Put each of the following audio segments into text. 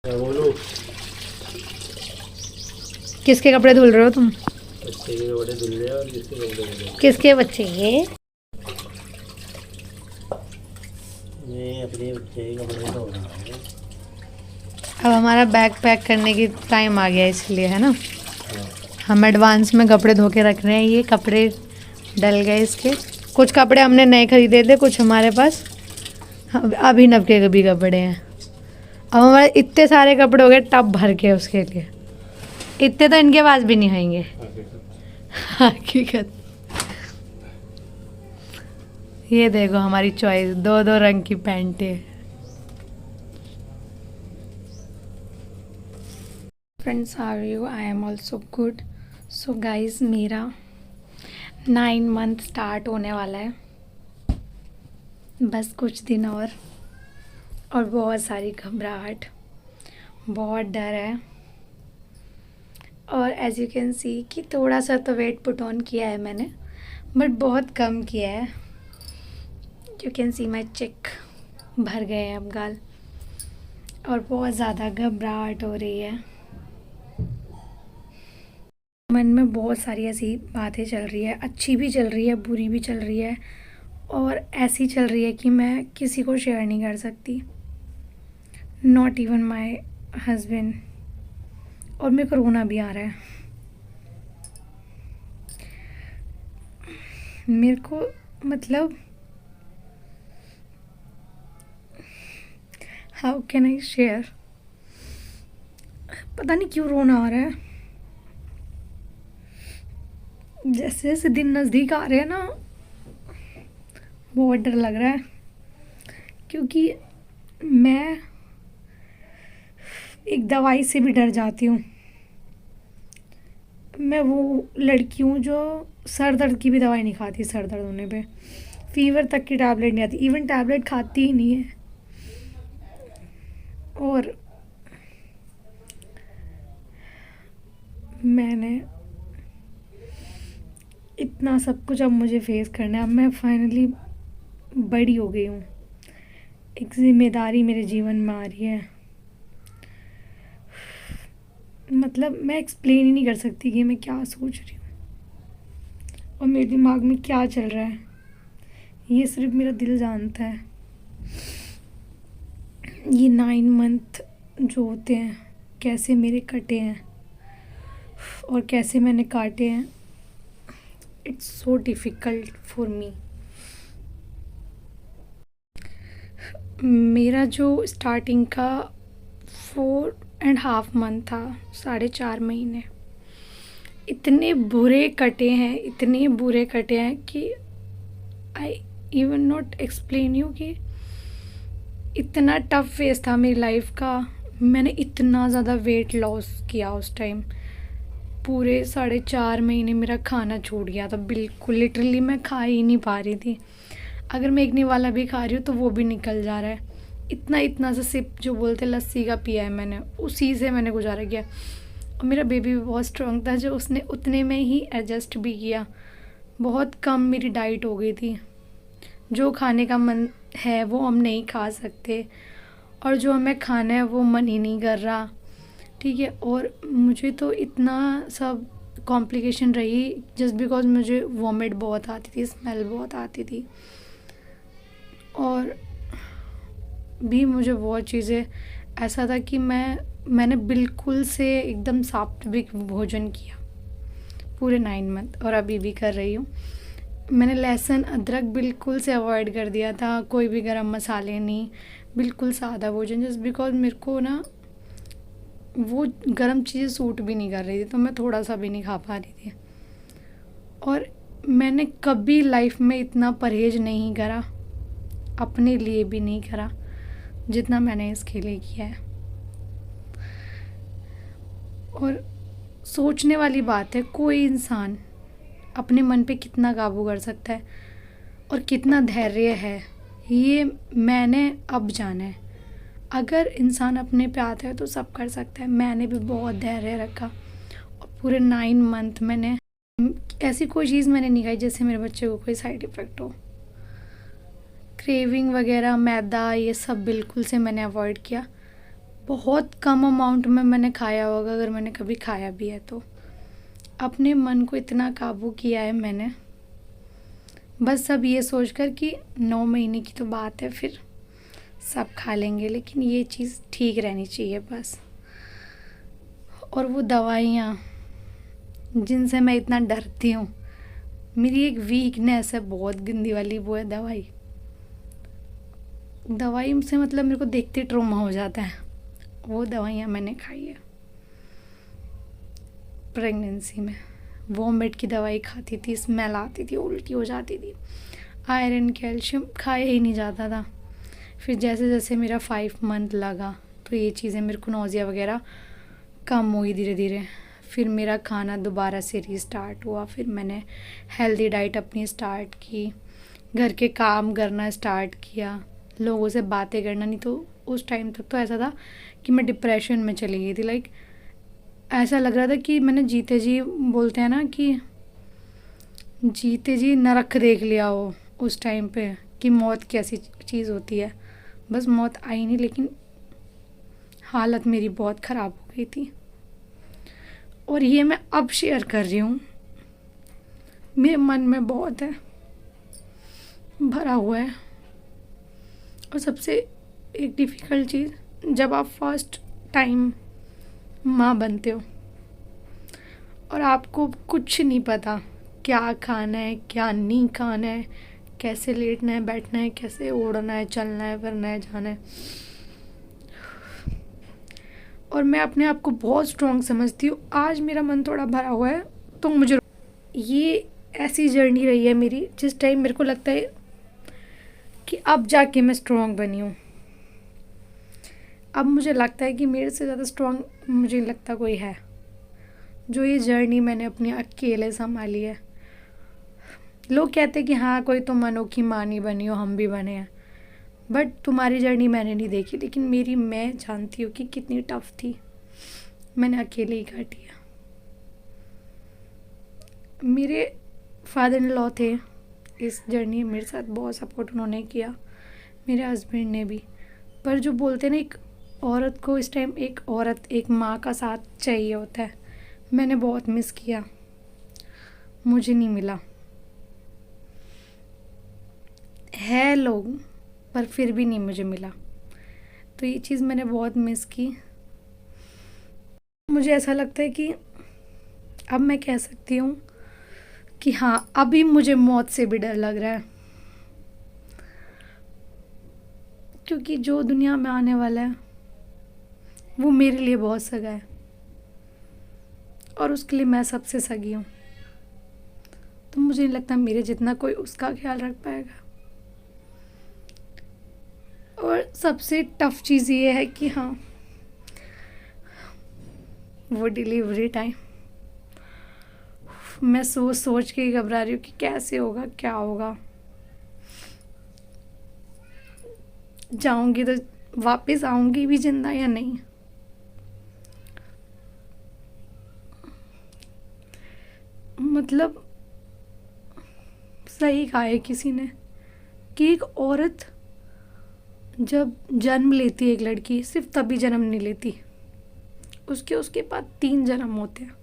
बोलो। किसके कपड़े धुल रहे हो तुम? बच्चे के कपड़े धुल रहे हैं और किसके कपड़े धुल रहे हैं? किसके बच्चे ये? ये अपने बच्चे के कपड़े धो रहा है। अब हमारा बैग पैक करने की टाइम आ गया इसलिए, है ना। हाँ। हम एडवांस में कपड़े धो के रख रहे हैं। ये कपड़े डल गए इसके। कुछ कपड़े हमने नए खरीदे थे, कुछ हमारे पास अभिनव के भी कपड़े हैं। अब हमारे इतने सारे कपड़े हो गए टब भर के उसके लिए। इतने तो इनके पास भी नहीं होंगे। हकीकत। ये देखो हमारी चॉइस, दो दो रंग की पैंटें। Friends, how are you? I am also good. So guys, मेरा 9 मंथ स्टार्ट होने वाला है। बस कुछ दिन और बहुत सारी घबराहट, बहुत डर है। और एज यू कैन सी कि थोड़ा सा तो वेट पुट ऑन किया है मैंने, बट बहुत कम किया है। You can see my cheek भर गए हैं अब गाल, और बहुत ज़्यादा घबराहट हो रही है। मन में बहुत सारी ऐसी बातें चल रही है, अच्छी भी चल रही है, बुरी भी चल रही है, और ऐसी चल रही है कि मैं किसी को शेयर नहीं कर सकती, नॉट इवन माई हस्बैंड। और मेरे को रोना भी आ रहा है। मेरे को मतलब हाउ कैन आई शेयर, पता नहीं क्यों रोना आ रहा है। जैसे जैसे दिन नज़दीक आ रहे हैं ना, बहुत डर लग रहा है। क्योंकि मैं एक दवाई से भी डर जाती हूँ। मैं वो लड़की हूँ जो सर दर्द की भी दवाई नहीं खाती। सर दर्द होने पे फीवर तक की टैबलेट नहीं आती, इवन टैबलेट खाती ही नहीं है। और मैंने इतना सब कुछ अब मुझे फेस करना है। अब मैं फाइनली बड़ी हो गई हूँ, एक जिम्मेदारी मेरे जीवन में आ रही है। मतलब मैं एक्सप्लेन ही नहीं कर सकती कि मैं क्या सोच रही हूँ और मेरे दिमाग में क्या चल रहा है। ये सिर्फ मेरा दिल जानता है। ये 9 मंथ जो होते हैं कैसे मेरे कटे हैं और कैसे मैंने काटे हैं, it's so difficult for me. मेरा जो स्टार्टिंग का 4.5 मंथ था, 4.5 महीने, इतने बुरे कटे हैं, इतने बुरे कटे हैं कि I even not explain you कि इतना टफ फेस था मेरी लाइफ का। मैंने इतना ज़्यादा वेट लॉस किया उस टाइम। पूरे 4.5 महीने मेरा खाना छूट गया था बिल्कुल। लिटरली मैं खा ही नहीं पा रही थी। अगर मैं एक निवाला भी खा रही हूँ तो वो भी निकल जा रहा है। इतना इतना सा सिप जो बोलते लस्सी का पिया है मैंने, उसी से मैंने गुजारा किया। और मेरा बेबी भी बहुत स्ट्रॉन्ग था जो उसने उतने में ही एडजस्ट भी किया। बहुत कम मेरी डाइट हो गई थी। जो खाने का मन है वो हम नहीं खा सकते, और जो हमें खाना है वो मन ही नहीं कर रहा। ठीक है। और मुझे तो इतना सब कॉम्प्लिकेशन रही जस्ट बिकॉज मुझे वॉमिट बहुत आती थी, स्मेल बहुत आती थी, और भी मुझे बहुत चीज़ें ऐसा था कि मैंने बिल्कुल से एकदम सात्विक भोजन किया पूरे 9 मंथ, और अभी भी कर रही हूँ। मैंने लहसुन अदरक बिल्कुल से अवॉइड कर दिया था, कोई भी गरम मसाले नहीं, बिल्कुल सादा भोजन, जस्ट बिकॉज मेरे को ना वो गरम चीज़ें सूट भी नहीं कर रही थी, तो मैं थोड़ा सा भी नहीं खा पा रही थी। और मैंने कभी लाइफ में इतना परहेज नहीं करा, अपने लिए भी नहीं करा जितना मैंने इसके लिए किया है। और सोचने वाली बात है, कोई इंसान अपने मन पे कितना काबू कर सकता है और कितना धैर्य है, ये मैंने अब जाना है। अगर इंसान अपने पे आता है तो सब कर सकता है। मैंने भी बहुत धैर्य रखा, और पूरे 9 मंथ मैंने ऐसी कोई चीज़ मैंने नहीं खाई जिससे मेरे बच्चे को कोई साइड इफ़ेक्ट हो। क्रेविंग वगैरह, मैदा, ये सब बिल्कुल से मैंने अवॉइड किया। बहुत कम अमाउंट में मैंने खाया होगा, अगर मैंने कभी खाया भी है तो। अपने मन को इतना काबू किया है मैंने, बस अब ये सोचकर कि 9 महीने की तो बात है, फिर सब खा लेंगे, लेकिन ये चीज़ ठीक रहनी चाहिए बस। और वो दवाइयाँ जिनसे मैं इतना डरती हूँ, मेरी एक वीकनेस है बहुत गंदी वाली, वो है दवाई। दवाई से मतलब मेरे को देखते ट्रोमा हो जाता है। वो दवाइयाँ मैंने खाई है प्रेगनेंसी में। वॉमिट की दवाई खाती थी, स्मेल आती थी, उल्टी हो जाती थी। आयरन कैल्शियम खाया ही नहीं जाता था। फिर जैसे जैसे मेरा 5 मंथ लगा तो ये चीज़ें मेरे को नौजिया वगैरह कम हुई धीरे धीरे। फिर मेरा खाना दोबारा से रीस्टार्ट हुआ। फिर मैंने हेल्दी डाइट अपनी स्टार्ट की, घर के काम करना स्टार्ट किया, लोगों से बातें करना। नहीं तो उस टाइम तक तो ऐसा था कि मैं डिप्रेशन में चली गई थी। लाइक ऐसा लग रहा था कि मैंने जीते जी, बोलते हैं ना कि जीते जी नरक देख लिया हो उस टाइम पे, कि मौत कैसी चीज़ होती है। बस मौत आई नहीं, लेकिन हालत मेरी बहुत ख़राब हो गई थी। और ये मैं अब शेयर कर रही हूँ, मेरे मन में बहुत है, भरा हुआ है। और सबसे एक डिफ़िकल्ट चीज़, जब आप फर्स्ट टाइम माँ बनते हो और आपको कुछ नहीं पता क्या खाना है, क्या नहीं खाना है, कैसे लेटना है, बैठना है, कैसे उड़ना है, चलना है, फिरना है, जाना है। और मैं अपने आप को बहुत स्ट्रॉन्ग समझती हूँ। आज मेरा मन थोड़ा भरा हुआ है तो मुझे, ये ऐसी जर्नी रही है मेरी जिस टाइम मेरे को लगता है कि अब जाके मैं स्ट्रॉन्ग बनी हूँ। अब मुझे लगता है कि मेरे से ज़्यादा स्ट्रॉन्ग मुझे नहीं लगता कोई है, जो ये जर्नी मैंने अपनी अकेले संभाली है। लोग कहते हैं कि हाँ कोई तुम अनोखी माँ नहीं बनी हो, हम भी बने हैं, बट तुम्हारी जर्नी मैंने नहीं देखी, लेकिन मेरी मैं जानती हूँ कि कितनी टफ थी। मैंने अकेले ही काटी है। मेरे फादर इन लॉ थे इस जर्नी में, मेरे साथ बहुत सपोर्ट उन्होंने किया, मेरे हस्बैंड ने भी। पर जो बोलते हैं ना, एक औरत को इस टाइम एक माँ का साथ चाहिए होता है, मैंने बहुत मिस किया, मुझे नहीं मिला। है लोग, पर फिर भी नहीं मुझे मिला, तो ये चीज़ मैंने बहुत मिस की। मुझे ऐसा लगता है कि अब मैं कह सकती हूँ कि हाँ, अभी मुझे मौत से भी डर लग रहा है, क्योंकि जो दुनिया में आने वाला है वो मेरे लिए बहुत सगा है, और उसके लिए मैं सबसे सगी हूँ। तो मुझे नहीं लगता मेरे जितना कोई उसका ख्याल रख पाएगा। और सबसे टफ चीज़ ये है कि हाँ, वो डिलीवरी टाइम, मैं सोच सोच के घबरा रही हूँ कि कैसे होगा, क्या होगा। जाऊंगी तो वापस आऊंगी भी जिंदा या नहीं। मतलब सही कहा है किसी ने कि एक औरत जब जन्म लेती है, एक लड़की सिर्फ तभी जन्म नहीं लेती, उसके बाद 3 जन्म होते हैं।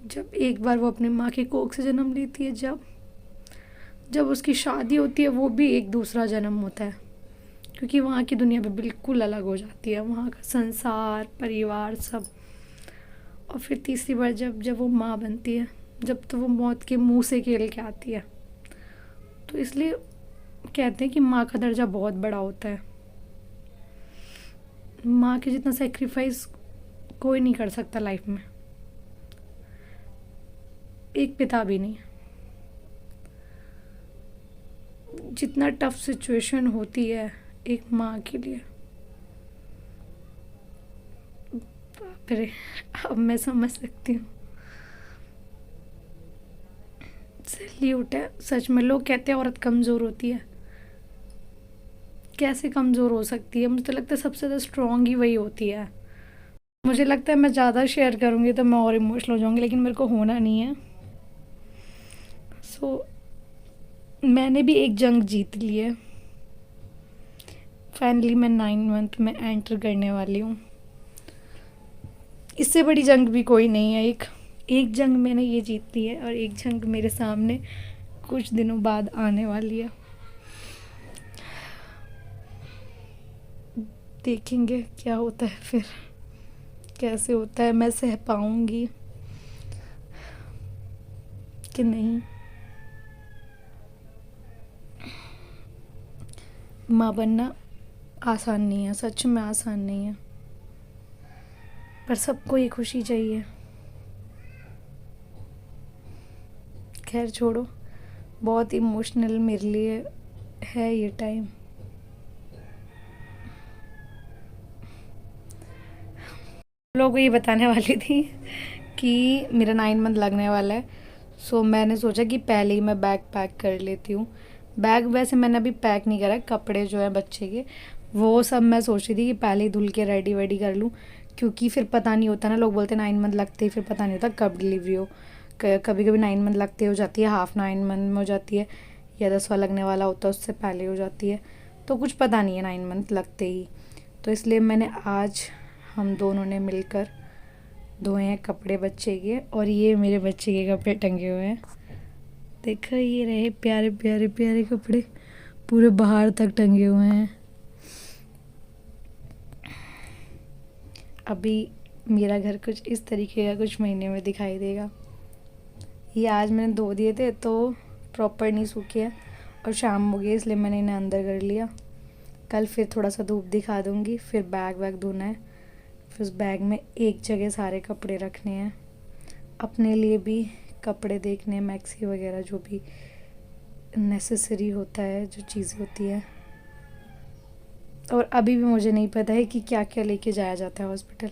जब एक बार वो अपने माँ की कोख से जन्म लेती है, जब उसकी शादी होती है, वो भी एक दूसरा जन्म होता है, क्योंकि वहाँ की दुनिया भी बिल्कुल अलग हो जाती है, वहाँ का संसार, परिवार, सब। और फिर तीसरी बार जब वो माँ बनती है, जब तो वो मौत के मुंह से खेल के आती है। तो इसलिए कहते हैं कि माँ का दर्जा बहुत बड़ा होता है। माँ के जितना सेक्रीफाइस कोई नहीं कर सकता लाइफ में, एक पिता भी नहीं। जितना टफ सिचुएशन होती है एक माँ के लिए, बाप रे, अब मैं समझ सकती हूँ। सैल्यूट है सच में। लोग कहते हैं औरत कमज़ोर होती है, कैसे कमज़ोर हो सकती है? मुझे तो लगता है सबसे ज़्यादा स्ट्रॉन्ग ही वही होती है। मुझे लगता है मैं ज़्यादा शेयर करूँगी तो मैं और इमोशनल हो जाऊँगी, लेकिन मेरे को होना नहीं है। मैंने भी एक जंग जीत ली है। फाइनली मैं 9 मंथ में एंटर करने वाली हूँ। इससे बड़ी जंग भी कोई नहीं है। एक जंग मैंने ये जीत ली है और एक जंग मेरे सामने कुछ दिनों बाद आने वाली है। देखेंगे क्या होता है, फिर कैसे होता है, मैं सह पाऊंगी कि नहीं। माँ बनना आसान नहीं है, सच में आसान नहीं है, पर सबको ये खुशी चाहिए। खैर छोड़ो, बहुत इमोशनल मेरे लिए है ये टाइम। लोगों को ये बताने वाली थी कि मेरा 9 मंथ लगने वाला है, सो मैंने सोचा कि पहले ही मैं बैग पैक कर लेती हूँ। बैग वैसे मैंने अभी पैक नहीं करा, कपड़े जो है बच्चे के वो सब मैं सोच रही थी कि पहले ही धुल के रेडी वेडी कर लूँ, क्योंकि फिर पता नहीं होता ना, लोग बोलते 9 मंथ लगते ही फिर पता नहीं होता कब डिलीवरी हो। कभी कभी 9 मंथ लगते हो जाती है, हाफ 9 मंथ में हो जाती है, या 10वां लगने वाला होता है उससे पहले हो जाती है, तो कुछ पता नहीं है 9 मंथ लगते ही। तो इसलिए मैंने आज हम दोनों ने मिलकर धोए हैं कपड़े बच्चे के, और ये मेरे बच्चे के कपड़े टंगे हुए हैं। देखो ये रहे प्यारे प्यारे प्यारे कपड़े, पूरे बाहर तक टंगे हुए हैं। अभी मेरा घर कुछ इस तरीके का कुछ महीने में दिखाई देगा। ये आज मैंने धो दिए थे तो प्रॉपर नहीं सूखे हैं, और शाम हो गई इसलिए मैंने इन्हें अंदर कर लिया। कल फिर थोड़ा सा धूप दिखा दूँगी, फिर बैग वैग धोना है, फिर उस बैग में एक जगह सारे कपड़े रखने हैं, अपने लिए भी कपड़े देखने हैं, मैक्सी वगैरह जो भी नेसेसरी होता है, जो चीज़ें होती है। और अभी भी मुझे नहीं पता है कि क्या क्या लेके जाया जाता है हॉस्पिटल।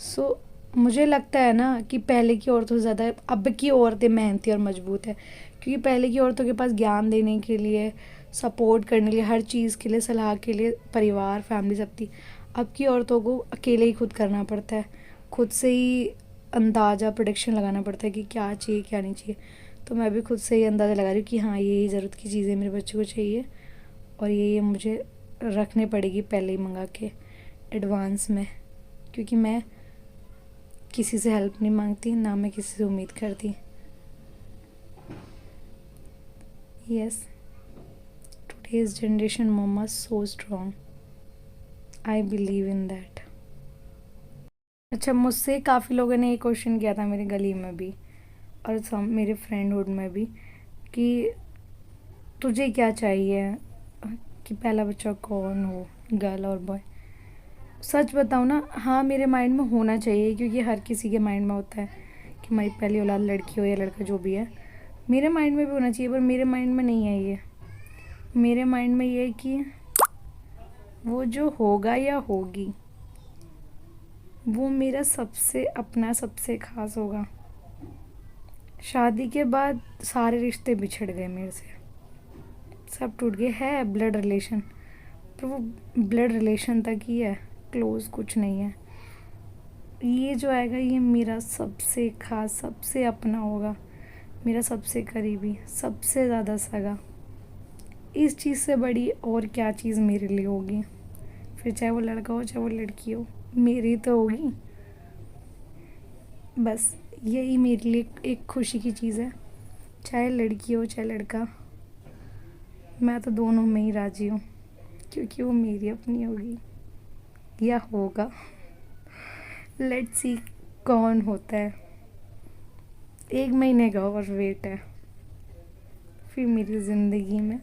सो मुझे लगता है ना कि पहले की औरतों से ज़्यादा अब की औरतें मेहनती और मजबूत है, क्योंकि पहले की औरतों के पास ज्ञान देने के लिए, सपोर्ट करने के लिए, हर चीज़ के लिए, सलाह के लिए परिवार, फैमिली सब थी। अब की औरतों को अकेले ही खुद करना पड़ता है, खुद से ही अंदाज़ा प्रोडिक्शन लगाना पड़ता है कि क्या चाहिए क्या नहीं चाहिए। तो मैं भी खुद से ही अंदाज़ा लगा रही हूँ कि हाँ ये ज़रूरत की चीज़ें मेरे बच्चे को चाहिए, और ये मुझे रखने पड़ेगी पहले ही मंगा के एडवांस में, क्योंकि मैं किसी से हेल्प नहीं मांगती, ना मैं किसी से उम्मीद करती। Yes, today's generation mama so strong, I believe in that. अच्छा, मुझसे काफ़ी लोगों ने ये क्वेश्चन किया था मेरी गली में भी और सब मेरे फ्रेंडहुड में भी कि तुझे क्या चाहिए, कि पहला बच्चा कौन हो, गर्ल और बॉय। सच बताऊँ ना, हाँ मेरे माइंड में होना चाहिए, क्योंकि हर किसी के माइंड में होता है कि हमारी पहली औलाद लड़की हो या लड़का, जो भी है। मेरे माइंड में भी होना चाहिए, पर मेरे माइंड में नहीं है ये। मेरे माइंड में ये है कि वो जो होगा या होगी वो मेरा सबसे अपना, सबसे ख़ास होगा। शादी के बाद सारे रिश्ते बिछड़ गए मेरे से, सब टूट गए। है ब्लड रिलेशन, पर वो ब्लड रिलेशन तक ही है, क्लोज कुछ नहीं है। ये जो आएगा ये मेरा सबसे ख़ास, सबसे अपना होगा, मेरा सबसे करीबी, सबसे ज़्यादा सगा। इस चीज़ से बड़ी और क्या चीज़ मेरे लिए होगी, फिर चाहे वो लड़का हो चाहे वो लड़की हो, मेरी तो होगी। बस यही मेरे लिए एक खुशी की चीज़ है, चाहे लड़की हो चाहे लड़का, मैं तो दोनों में ही राज़ी हूँ, क्योंकि वो मेरी अपनी होगी या होगा। लेट्स सी कौन होता है। 1 महीने का और वेट है, फिर मेरी ज़िंदगी में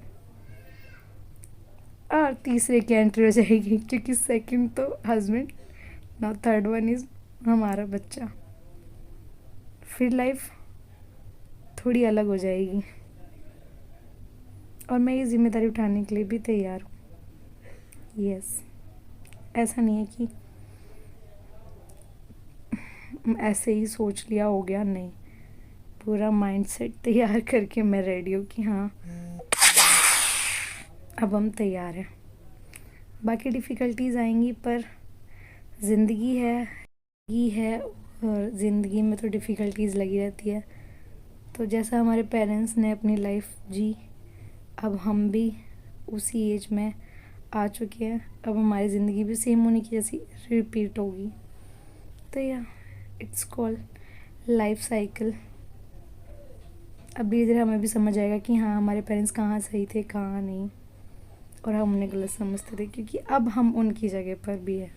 और तीसरे की एंट्री हो जाएगी, क्योंकि सेकंड तो हस्बैंड, ना थर्ड वन इज़ हमारा बच्चा। फिर लाइफ थोड़ी अलग हो जाएगी, और मैं ये जिम्मेदारी उठाने के लिए भी तैयार हूँ। यस, ऐसा नहीं है कि ऐसे ही सोच लिया हो गया, नहीं, पूरा माइंडसेट तैयार करके मैं रेडी हूँ कि हाँ अब हम तैयार हैं। बाकी डिफ़िकल्टीज़ आएंगी, पर ज़िंदगी है और ज़िंदगी में तो डिफ़िकल्टीज़ लगी रहती है। तो जैसा हमारे पेरेंट्स ने अपनी लाइफ जी, अब हम भी उसी एज में आ चुके हैं, अब हमारी ज़िंदगी भी सेम होने की जैसी रिपीट होगी। तो या इट्स कॉल्ड लाइफ साइकिल। अब धीरे धीरे हमें भी समझ आएगा कि हाँ हमारे पेरेंट्स कहाँ सही थे कहाँ नहीं, और हम उन्हें गलत समझते थे, क्योंकि अब हम उनकी जगह पर भी है।